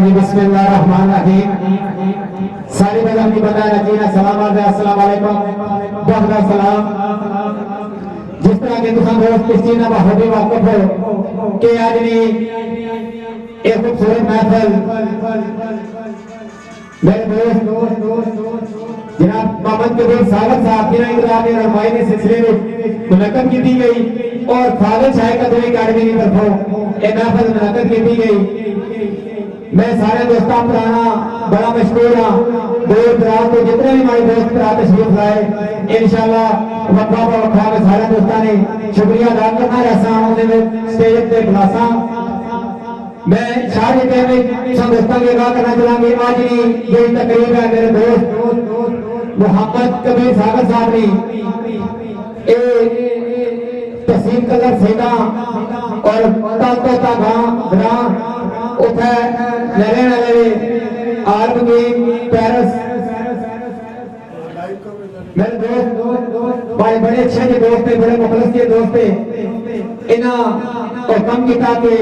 جی بسم اللہ الرحمن الرحیم ساری بلام کی بندہ رجینہ سلام علیکم السلام علیکم بہت بہت سلام جس طرح کے تسان دوست اس چیز نبا ہوگی واقف ہو کہ آج نہیں ایک خوبصورت محفل میرے دوست جناب محمد کبیر ساغر صاحب جنہاں انقلاب رحمائی نے سلسلے میں منعقد کی دی گئی اور خالد شاہ قدوی اکیڈمی کی طرفوں ایک محفل منعقد کی دی گئی میں سارے دوستان پرانا بڑا مشکور ہوں دور دراز کو جتنے بھی ہمارے دوست پر تشریف لائے انشاءاللہ وقفہ پر وقفہ میں سارے دوستان نے شکریہ ادا کرنا رہسا ہوں انہیں میں سٹیج پہ بلاسا میں شاہد کے میں سب دوستان کے گاہ کرنا چلیں گے آج یہ تقریب ہے میرے دوست محمد کبیر ساغر صاحب نے تحصیل قدر سیدہ اور تاکوتا گاں اتھے لرین علیہ آرم کی پیرس میرے دوست بڑے بڑے اچھے جی دوست ہیں بڑے مخلص جی دوست ہیں انہاں اور کم کتاب کے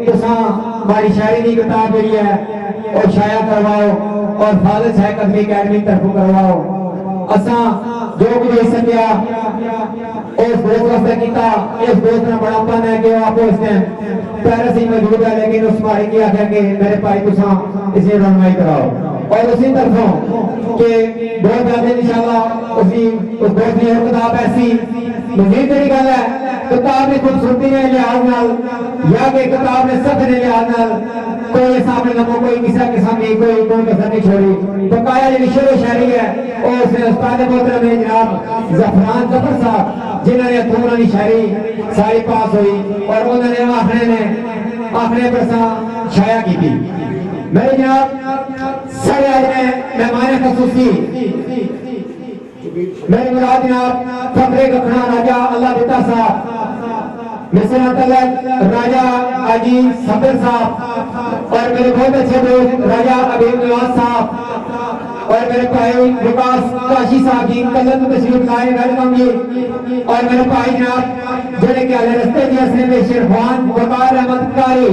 تساں باری شاعری کی کتاب بھی ہے اور شائع کرواؤ اور فاضل شاہ قدمی اکیڈمی طرف کرواؤ اساں جو کچھ ہی سکیا اس دوست واسطے کیتا اس دوست نے بڑا پن ہے کہ وہ آپ کو اس نے پیرس ہی موجود ہے لیکن اس ماری کیا کیا کہ میرے پائی تساں اسے رہنمائی کراؤ اور اسی طرفوں کہ بہت زیادہ انشاءاللہ اس دوست نے کتاب ایسی مزید تیری گل ہے کتاب نے خوبصورتی نے لحاظ نال یا کہ کتاب نے سب نے لحاظ نال کوئی سامنے نمو کوئی کسی قسم نہیں کوئی کسر نہیں چھوڑی بقایا جو شعر و شاعری ہے اور اس نے استاد محترم ہے جناب زفران ظفر صاحب جنہوں نے تمرانی شاعری ساری پاس ہوئی اور انہوں نے آخرے پرساں شائع کی تھی میرے جناب سارے آج میں مہمان خصوصی میرے مراد جناب فخر گکھنا راجہ اللہ دیتا صاحب مصر طلب راجہ آجی صدر صاحب اور میرے بہت اچھے دوست راجہ عبید نواز صاحب اور میرے بھائی وکاس کاشی صاحب جی کلت تشریف لائے ویلکم جی اور میرے بھائی جناب جڑے کے علیہ رستے جی اسنے میں شرفان وقار احمد کاری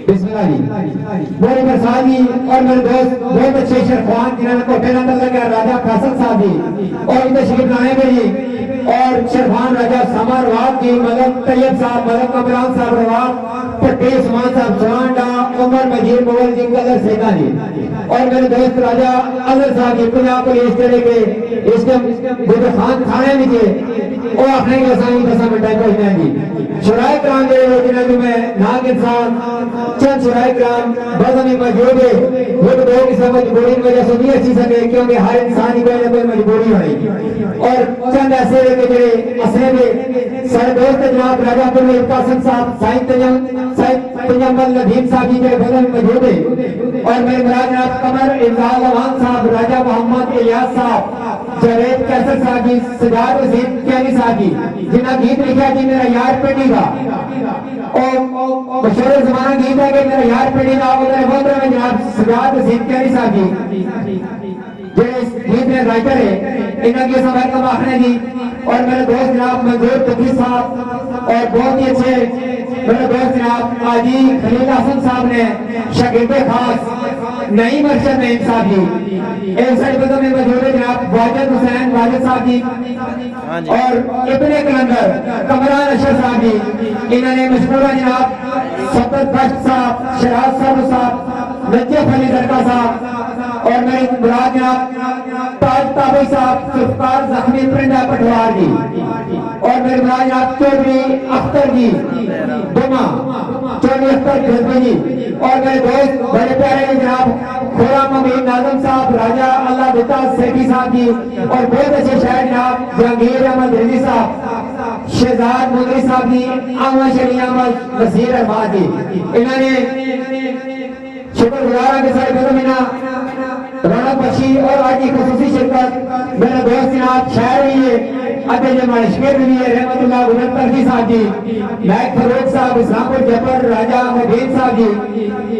بسم اللہ جی میرے مرساد جی اور میرے دوست بہت اچھے شرفان جنہوں نے کوٹے نہ اللہ کے راجہ فیصل صاحب جی اور ان تشریف لائے گے جی اور شرفان راجہ سما رواد جی ملک طیب صاحب ملک عمران صاحب رواد پٹی عثمان صاحب سوانڈا عمر مجید مغل جی قدر سیکھا جی اور میرے دوست راجہ عزر صاحب جی پنجاب پولیس طرح کے اس کے بودھ خان کھانے میں جی وہ اپنے کے سامنے 10 منٹ پہنچنے ہیں جی شرائع کرام دے رہے جنہیں جو میں ناک انسان چند شرائع کرام بزمی موجود ہے وہ تو دو کسی مجبوری کی وجہ سے نہیں اچھی سکے کیونکہ ہر انسان ہی کوئی نہ کوئی مجبوری ہوئی اور چند ایسے رہے کہ جنہیں اسرے میں سارے دوست جناب راجہ پرمی قاسم صاحب سائن تجمل ندیم صاحب جی کے بزمی موجود ہے اور میرے مراد جناب قمر امزال اوان صاحب راجہ محمد الیاس صاحب جوید کیسر صاحب جی سجاد وزید کیانی صاحب جی جنہاں گیت لکھا جی میرا یار پیٹی گا اور مشہور زمانہ گیت ہے کہ میرا یار پیٹی گا اور میرے بہت رہے جناب سجاد وزید کیانی صاحب جی جو اس گیت میں رائٹر ہے انہاں کی سوائر کا باخنے جی اور میرے دوست جناب منظور تقی صاحب اور بہت ہی اچھے میرے دوست جناب آجی خلیل حسن صاحب نے شاگرد خاص نئی مرشد نعیم صاحب جی ایک سائٹ بزم میں موجود ہے جناب واجد حسین واجد صاحب جی اور ابن کلندر کمران اشر صاحب جی انہوں نے مشکورہ جناب سبت بشت صاحب شراز صاحب نجیف علی زرکا صاحب اور میرے مراد جناب تاج تابعی صاحب سفکار زخمی پرندہ پٹوار جی اور میرے مراد جناب چودری اختر جی دوما چودری اختر جذبہ جی اور میرے دوست بڑے پیارے جناب خورم امین ناظم صاحب راجہ اللہ دیتا سیٹی صاحب جی اور بہت اچھے شاعر جناب جہانگیر احمد رضی صاحب شہزاد مدری صاحب جی احمد شریع احمد نصیر احمد جی انہوں نے شکر گزارہ کے سارے بزمینہ رونق بخشی اور آج کی خصوصی شرکت میرا دوست جناب شاعر بھی ہے اتے جمع شکر بھی ہے رحمت اللہ غلط ترجی صاحب جی میک فروق صاحب اسلام پور جبر راجہ مدین صاحب جی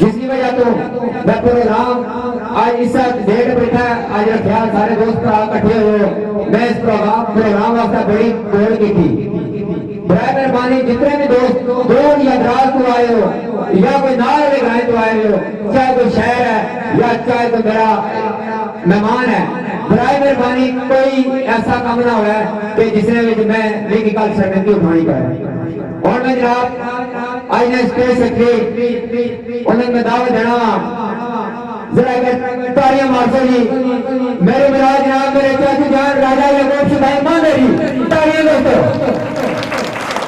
جس کی وجہ تو میں پروگرام آج اس ڈیٹ بیٹھا ہے آج رکھا سارے دوست اکٹھے ہوئے میں اس پروگرام واسطے بڑی دوڑ کی تھی برائے مہربانی جتنے بھی دوست دور یا دراز تو آئے ہو یا کوئی نال کے گائے تو آئے ہو چاہے کوئی شہر ہے یا چاہے کوئی میرا مہمان ہے برائے مہربانی کوئی ایسا کام نہ ہوا ہے کہ جس نے میں لیکن کل شرمندگی اٹھانی کرے اور میں جناب آج نے اسٹیج سیکرٹری انہیں میں دعوت دینا ذرا اگر تالیاں مارسو جی میرے مراج جناب میرے چاچو جان راجہ یعقوب شبائی مان میری تالیاں دوستو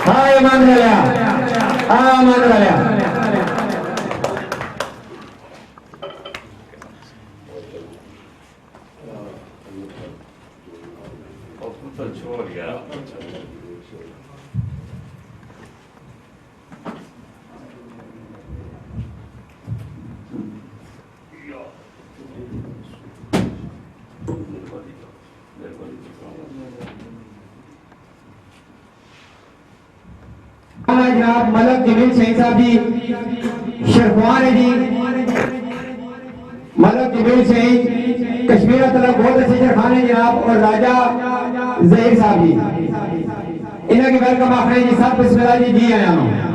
ہاں ایمان رہا ہاں ایمان رہا جناب ملک جمیل شہید صاحب جی شرفوان ہے جی ملک جمیل شہید کشمیر طرف بہت اچھے شرفان ہیں جناب اور راجہ ظہیر صاحب جی انہوں کی ویلکم آخر جی سب بسم اللہ جی آیا ہوں